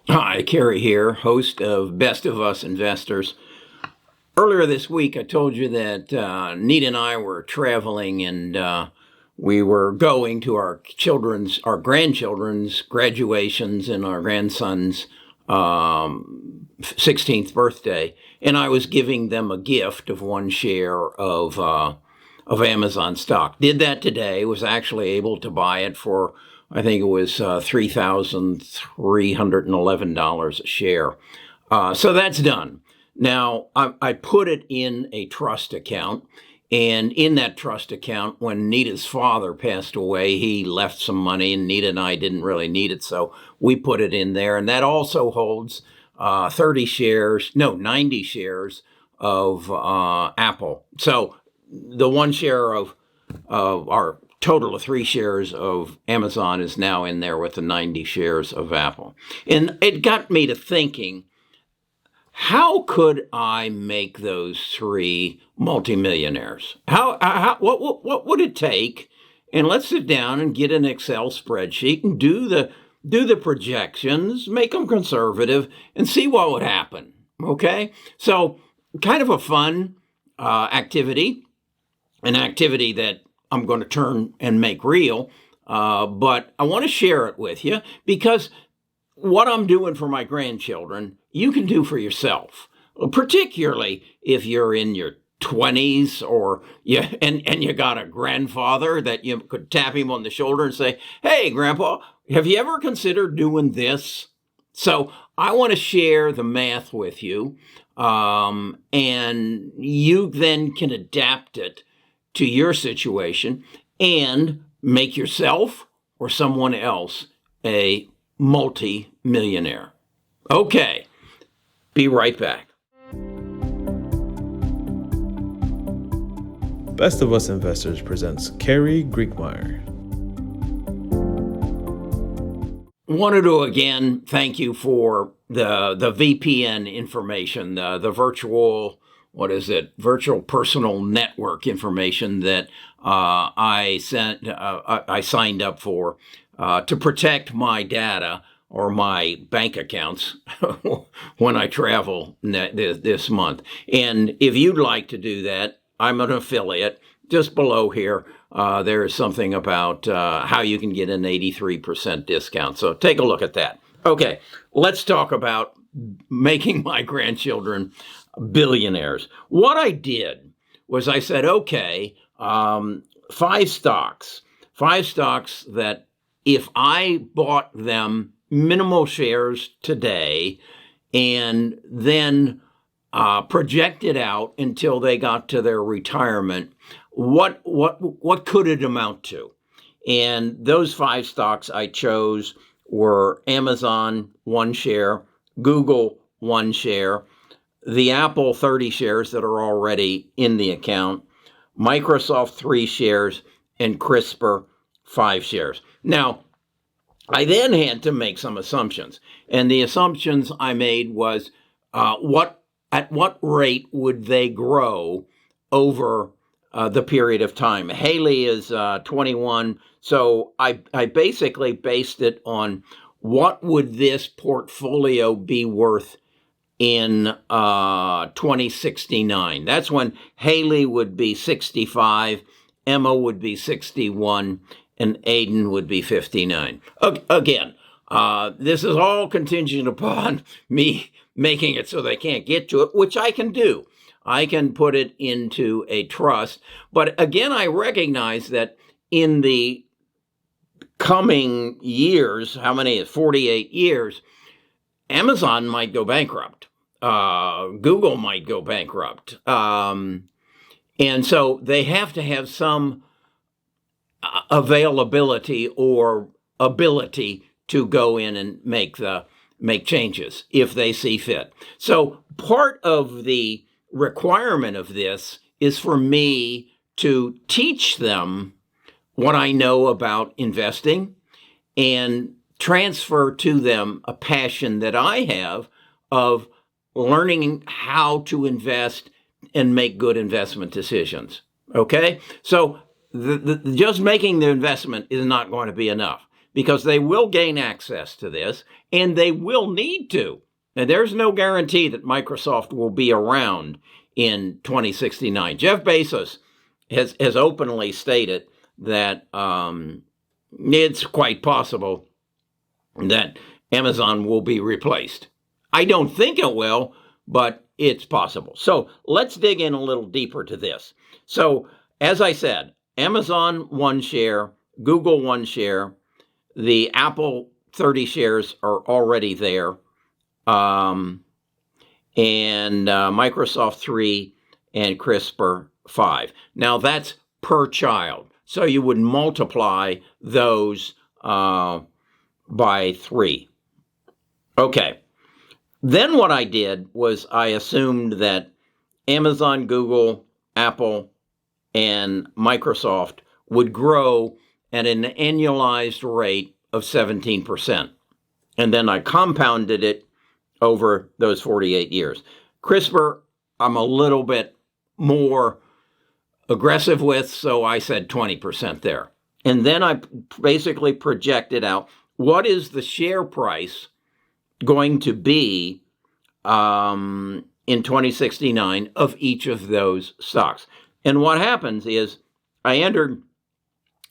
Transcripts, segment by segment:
Hi, Kerry here, host of Best of Us Investors. Earlier this week, I told you that Nita and I were traveling and we were going to our grandchildren's graduations and our grandson's 16th birthday. And I was giving them a gift of one share of Amazon stock. Did that today, was actually able to buy it for I think it was $3,311 a share. So that's done. Now, I put it in a trust account. And in that trust account, when Nita's father passed away, he left some money, and Nita and I didn't really need it. So we put it in there. And that also holds 90 shares of Apple. So the one share of our total of 3 shares of Amazon is now in there with the 90 shares of Apple. And it got me to thinking, how could I make those 3 multimillionaires? What would it take? And let's sit down and get an Excel spreadsheet and do the projections, make them conservative, and see what would happen. Okay? So kind of a fun activity, an activity that I'm going to turn and make real, but I want to share it with you because what I'm doing for my grandchildren, you can do for yourself, particularly if you're in your 20s and you got a grandfather that you could tap him on the shoulder and say, "Hey, Grandpa, have you ever considered doing this?" So I want to share the math with you, and you then can adapt it to your situation and make yourself or someone else a multi-millionaire. Okay, be right back. Best of Us Investors presents Kerry Griegmeyer. Wanted to again thank you for the VPN information, the virtual virtual personal network information that I signed up for to protect my data or my bank accounts when I travel this month. And if you'd like to do that, I'm an affiliate. Just below here, there is something about how you can get an 83% discount. So take a look at that. Okay, let's talk about making my grandchildren billionaires. What I did was I said, okay, 5 stocks that if I bought them minimal shares today and then projected out until they got to their retirement, what could it amount to? And those 5 stocks I chose were Amazon 1 share, Google 1 share, the Apple 30 shares that are already in the account, Microsoft 3 shares, and CRISPR 5 shares. Now, I then had to make some assumptions. And the assumptions I made was at what rate would they grow over the period of time? Haley is 21, so I basically based it on what would this portfolio be worth in 2069. That's when Haley would be 65, Emma would be 61, and Aiden would be 59. Again, this is all contingent upon me making it so they can't get to it, which I can do. I can put it into a trust. But again, I recognize that in the coming years, 48 years, Amazon might go bankrupt. Google might go bankrupt. And so they have to have some availability or ability to go in and make changes if they see fit. So part of the requirement of this is for me to teach them what I know about investing and transfer to them a passion that I have of learning how to invest and make good investment decisions. Okay? So just making the investment is not going to be enough. because they will gain access to this and they will need to. And there's no guarantee that Microsoft will be around in 2069. Jeff Bezos has openly stated that it's quite possible that Amazon will be replaced. I don't think it will, but it's possible. So let's dig in a little deeper to this. So as I said, Amazon 1 share, Google 1 share, the Apple 30 shares are already there, and Microsoft 3 and CRISPR 5. Now that's per child. So you would multiply those by 3. Okay. Then what I did was I assumed that Amazon, Google, Apple, and Microsoft would grow at an annualized rate of 17%. And then I compounded it over those 48 years. CRISPR, I'm a little bit more aggressive with, so I said 20% there. And then I basically projected out what is the share price going to be in 2069 of each of those stocks. And what happens is I entered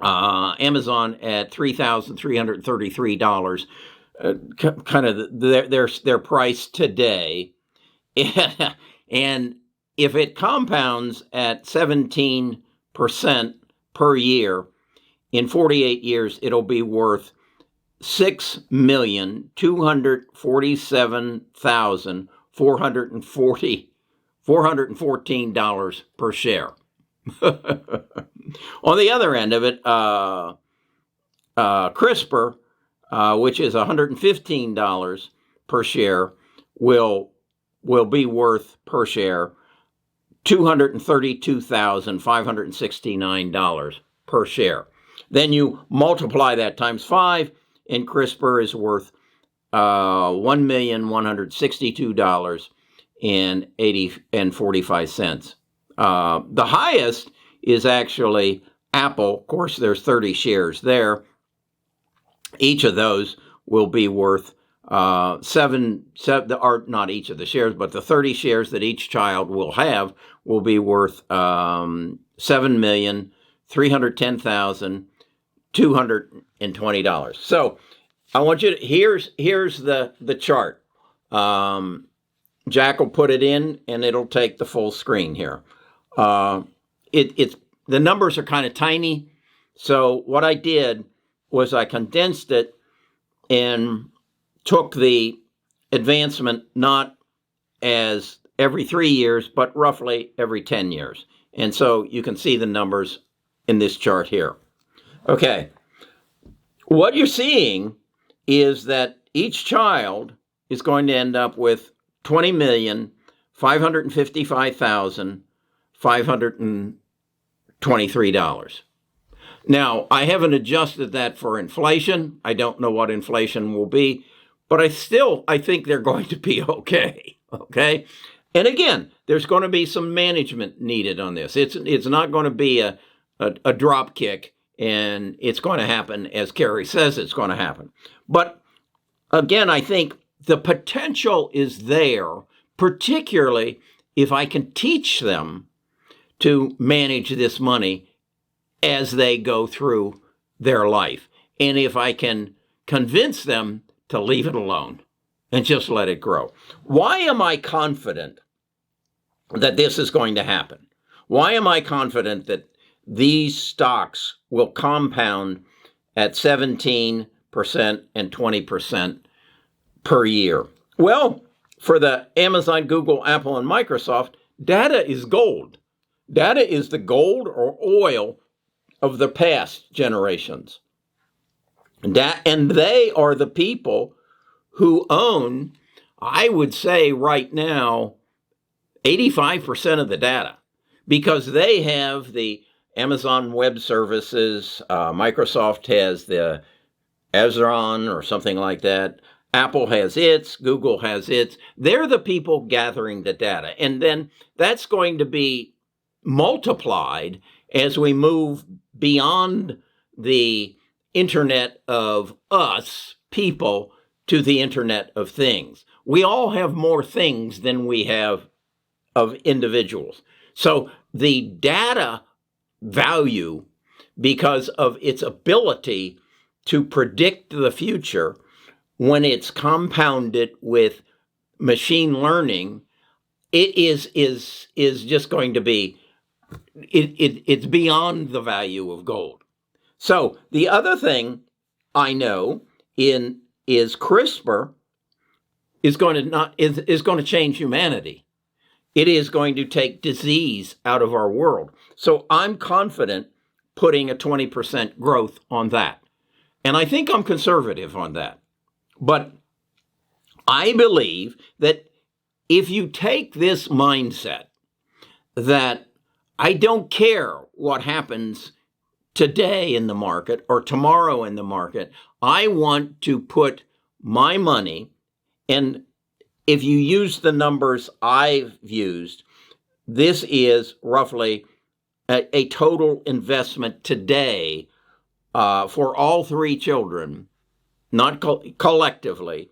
Amazon at $3,333, kind of their price today. And if it compounds at 17% per year, in 48 years, it'll be worth $6,247,414 per share. On the other end of it, CRISPR, which is $115 per share, will be worth per share $232,569 per share. Then you multiply that times 5, and CRISPR is worth $1,162.45. The highest is actually Apple. Of course, there's 30 shares there. Each of those will be worth not each of the shares, but the 30 shares that each child will have will be worth $7,310,220. So I want you to, here's the chart. Jack will put it in and it'll take the full screen here. It's the numbers are kind of tiny. So what I did was I condensed it and took the advancement not as every 3 years, but roughly every 10 years. And so you can see the numbers in this chart here. Okay. What you're seeing is that each child is going to end up with $20,555,523. Now, I haven't adjusted that for inflation. I don't know what inflation will be, but I think they're going to be okay. Okay. And again, there's going to be some management needed on this. It's not going to be a drop kick, and it's going to happen as Carrie says it's going to happen. But again, I think the potential is there, particularly if I can teach them to manage this money as they go through their life. And if I can convince them to leave it alone and just let it grow. Why am I confident that this is going to happen? Why am I confident that these stocks will compound at 17% and 20% per year? Well, for the Amazon, Google, Apple, and Microsoft, data is gold. Data is the gold or oil of the past generations. And they are the people who own, I would say right now, 85% of the data, because they have the Amazon Web Services, Microsoft has the Azure or something like that, Apple has its, Google has its. They're the people gathering the data. And then that's going to be multiplied as we move beyond the Internet of us, people, to the Internet of things. We all have more things than we have of individuals. So the data value, because of its ability to predict the future, when it's compounded with machine learning, it is just going to be, it's beyond the value of gold. So the other thing I know is CRISPR is going to change humanity. It is going to take disease out of our world. So I'm confident putting a 20% growth on that. And I think I'm conservative on that. But I believe that if you take this mindset that I don't care what happens today in the market or tomorrow in the market, I want to put my money, and if you use the numbers I've used, this is roughly a total investment today for all three children, not collectively,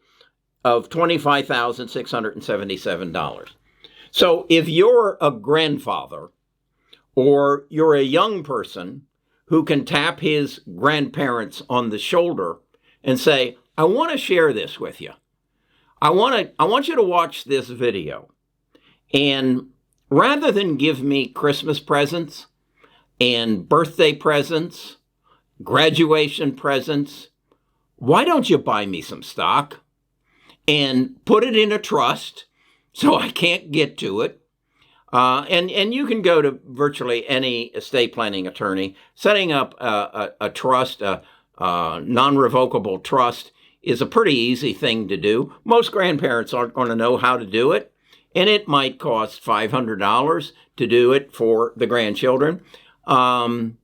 of $25,677. So if you're a grandfather or you're a young person who can tap his grandparents on the shoulder and say, I want to share this with you. I want you to watch this video. And rather than give me Christmas presents and birthday presents, graduation presents, why don't you buy me some stock and put it in a trust so I can't get to it? And you can go to virtually any estate planning attorney. Setting up a trust, a non-revocable trust, is a pretty easy thing to do. Most grandparents aren't going to know how to do it, and it might cost $500 to do it for the grandchildren. And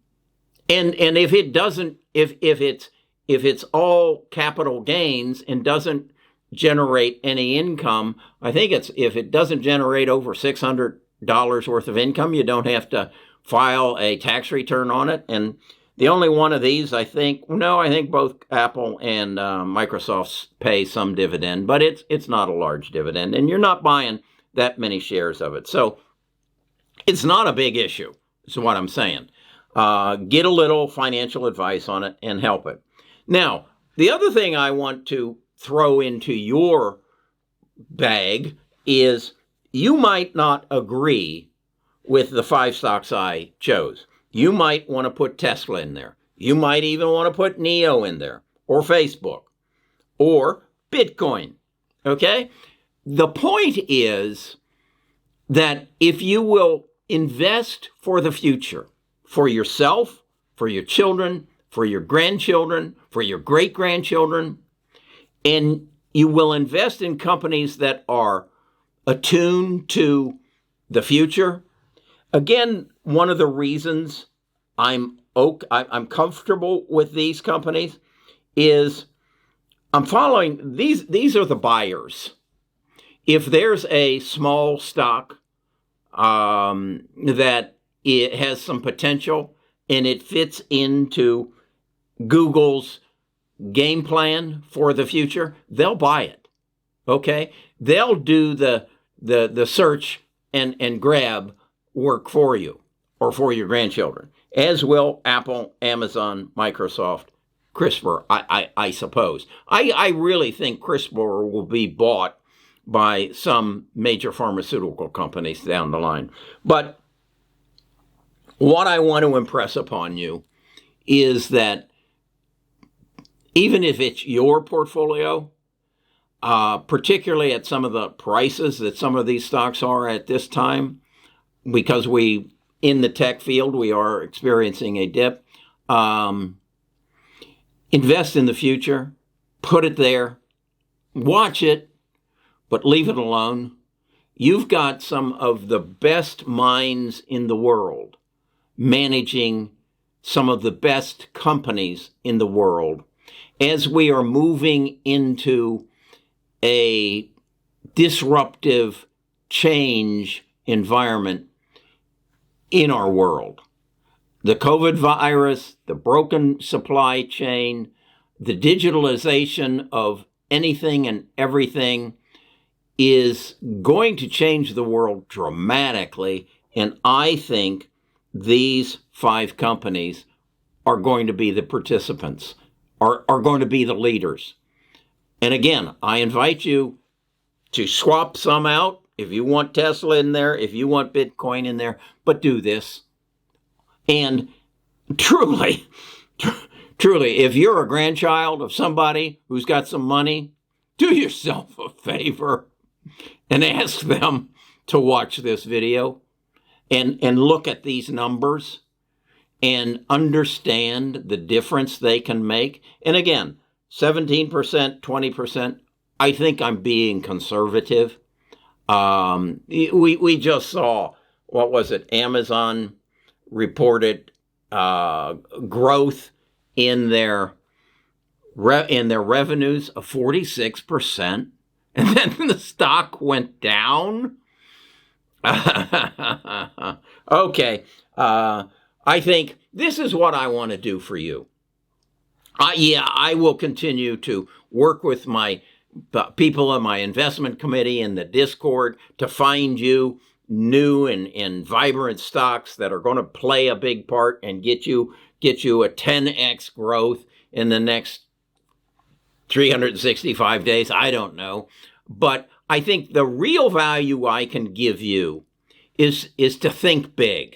if it doesn't, if it's all capital gains and doesn't generate any income, I think if it doesn't generate over $600 worth of income, you don't have to file a tax return on it. And the only one of these, I think both Apple and Microsoft pay some dividend, but it's not a large dividend, and you're not buying that many shares of it. So it's not a big issue, is what I'm saying. Get a little financial advice on it and help it. Now, the other thing I want to throw into your bag is you might not agree with the 5 stocks I chose. You might want to put Tesla in there. You might even want to put NEO in there, or Facebook, or Bitcoin, okay? The point is that if you will invest for the future, for yourself, for your children, for your grandchildren, for your great-grandchildren, and you will invest in companies that are attuned to the future. Again, one of the reasons I'm comfortable with these companies is I'm following these. These are the buyers. If there's a small stock that it has some potential and it fits into Google's game plan for the future, they'll buy it. Okay, they'll do the search and grab work for you or for your grandchildren, as will Apple, Amazon, Microsoft, CRISPR, I suppose. I really think CRISPR will be bought by some major pharmaceutical companies down the line. But what I want to impress upon you is that even if it's your portfolio, particularly at some of the prices that some of these stocks are at this time, because in the tech field, we are experiencing a dip. Invest in the future, put it there, watch it, but leave it alone. You've got some of the best minds in the world managing some of the best companies in the world as we are moving into a disruptive change environment in our world. the COVID virus, the broken supply chain, the digitalization of anything and everything is going to change the world dramatically. And I think these 5 companies are going to be the participants, are going to be the leaders. And again, I invite you to swap some out if you want Tesla in there, if you want Bitcoin in there, but do this. And truly, if you're a grandchild of somebody who's got some money, do yourself a favor and ask them to watch this video and look at these numbers and understand the difference they can make. And again, 17%, 20%, I think I'm being conservative. We just saw, what was it? Amazon reported growth in their revenues of 46%, and then the stock went down. Okay, I think this is what I want to do for you. I will continue to work with my people on my investment committee in the Discord to find you new and vibrant stocks that are going to play a big part and get you a 10x growth in the next 365 days. I don't know. But I think the real value I can give you is to think big,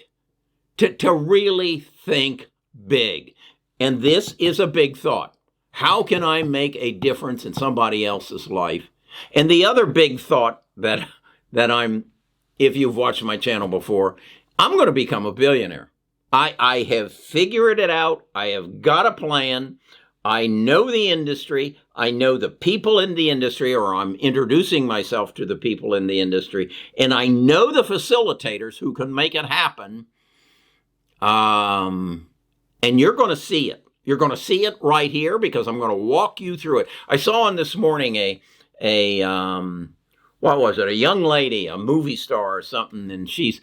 to really think big. And this is a big thought. How can I make a difference in somebody else's life? And the other big thought that I'm, if you've watched my channel before, I'm going to become a billionaire. I have figured it out. I have got a plan. I know the industry. I know the people in the industry, or I'm introducing myself to the people in the industry. And I know the facilitators who can make it happen. And you're going to see it. You're going to see it right here because I'm going to walk you through it. I saw on this morning what was it? A young lady, a movie star or something, and she's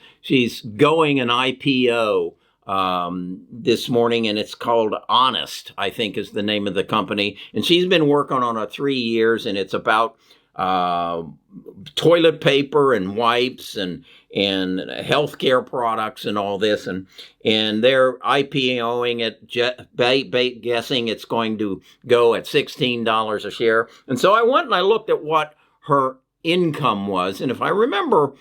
going an IPO this morning, and it's called Honest, I think is the name of the company. And she's been working on it 3 years, and it's about toilet paper and wipes and healthcare products and all this, and they're IPOing it, guessing it's going to go at $16 a share. And so I went and I looked at what her income was, and if I remember,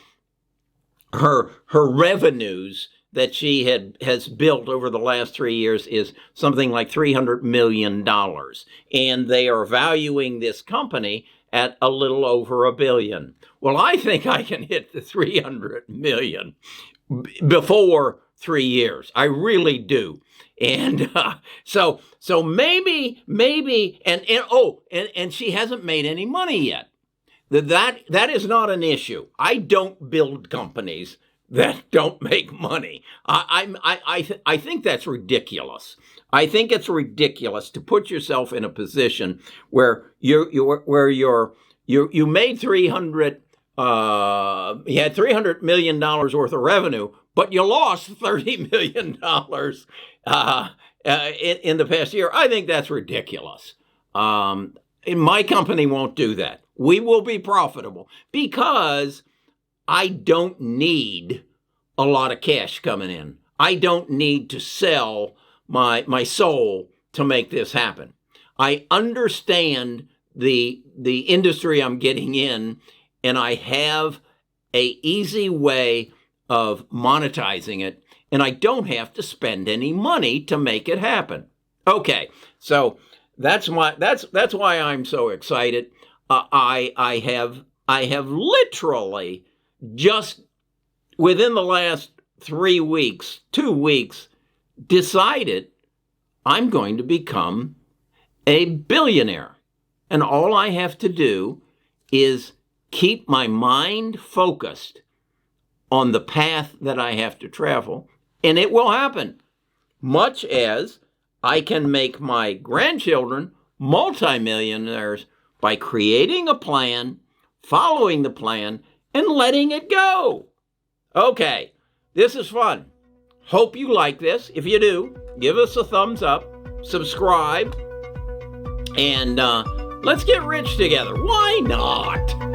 her revenues that she has built over the last 3 years is something like $300 million, and they are valuing this company at a little over $1 billion. Well, I think I can hit the 300 million before 3 years. I really do. And so maybe, and she hasn't made any money yet. That is not an issue. I don't build companies that don't make money. I think that's ridiculous. I think it's ridiculous to put yourself in a position where you made you had $300 million worth of revenue, but you lost $30 million in the past year. I think that's ridiculous. My company won't do that. We will be profitable because I don't need a lot of cash coming in. I don't need to sell my soul to make this happen. I understand the industry I'm getting in, and I have an easy way of monetizing it, and I don't have to spend any money to make it happen. Okay, so that's why I'm so excited. I have literally just within the last 2 weeks, decided I'm going to become a billionaire. And all I have to do is keep my mind focused on the path that I have to travel, and it will happen. Much as I can make my grandchildren multimillionaires by creating a plan, following the plan, and letting it go. Okay, this is fun. Hope you like this. If you do, give us a thumbs up, subscribe, and let's get rich together. Why not?